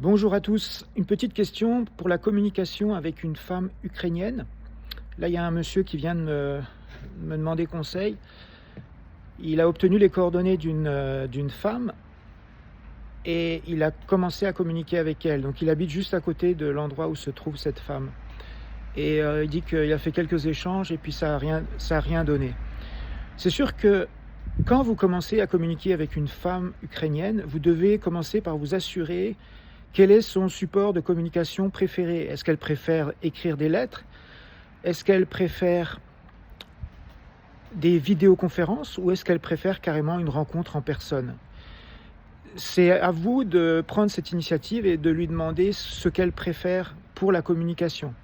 Bonjour à tous. Une petite question pour la communication avec une femme ukrainienne. Là, il y a un monsieur qui vient de me demander conseil. Il a obtenu les coordonnées d'une femme et il a commencé à communiquer avec elle. Donc, il habite juste à côté de l'endroit où se trouve cette femme. Et il dit qu'il a fait quelques échanges et puis ça a rien donné. C'est sûr que quand vous commencez à communiquer avec une femme ukrainienne, vous devez commencer par vous assurer quel est son support de communication préféré. Est-ce qu'elle préfère écrire des lettres? Est-ce qu'elle préfère des vidéoconférences ou est-ce qu'elle préfère carrément une rencontre en personne? C'est à vous de prendre cette initiative et de lui demander ce qu'elle préfère pour la communication.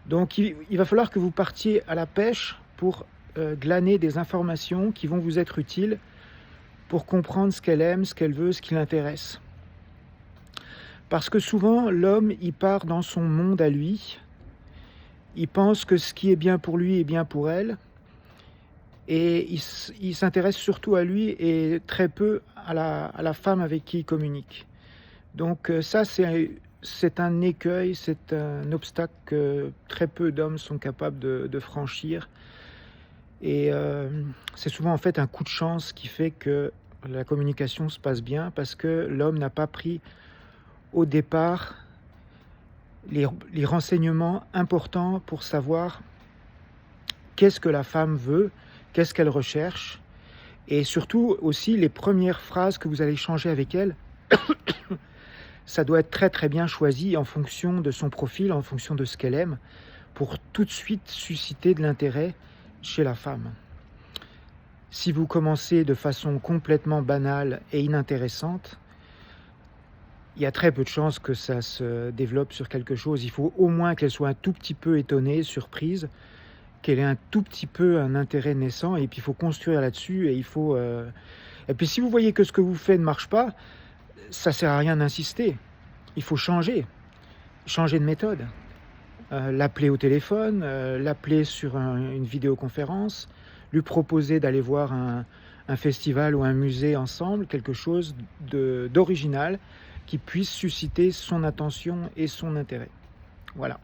Donc il va falloir que vous partiez à la pêche pour glaner des informations qui vont vous être utiles pour comprendre ce qu'elle aime, ce qu'elle veut, ce qui l'intéresse. Parce que souvent, l'homme, il part dans son monde à lui. Il pense que ce qui est bien pour lui est bien pour elle. Et il s'intéresse surtout à lui et très peu à la femme avec qui il communique. Donc ça, c'est un écueil, c'est un obstacle que très peu d'hommes sont capables de franchir. Et c'est souvent en fait un coup de chance qui fait que la communication se passe bien parce que l'homme n'a pas pris au départ les renseignements importants pour savoir qu'est-ce que la femme veut, qu'est-ce qu'elle recherche, et surtout aussi les premières phrases que vous allez échanger avec elle, ça doit être très très bien choisi en fonction de son profil, en fonction de ce qu'elle aime, pour tout de suite susciter de l'intérêt chez la femme. Si vous commencez de façon complètement banale et inintéressante, il y a très peu de chances que ça se développe sur quelque chose. Il faut au moins qu'elle soit un tout petit peu étonnée, surprise, qu'elle ait un tout petit peu un intérêt naissant, et puis il faut construire là-dessus, et il faut... Et puis si vous voyez que ce que vous faites ne marche pas, ça sert à rien d'insister. Il faut changer de méthode. L'appeler au téléphone, l'appeler sur une vidéoconférence, lui proposer d'aller voir un festival ou un musée ensemble, quelque chose d'original qui puisse susciter son attention et son intérêt. Voilà.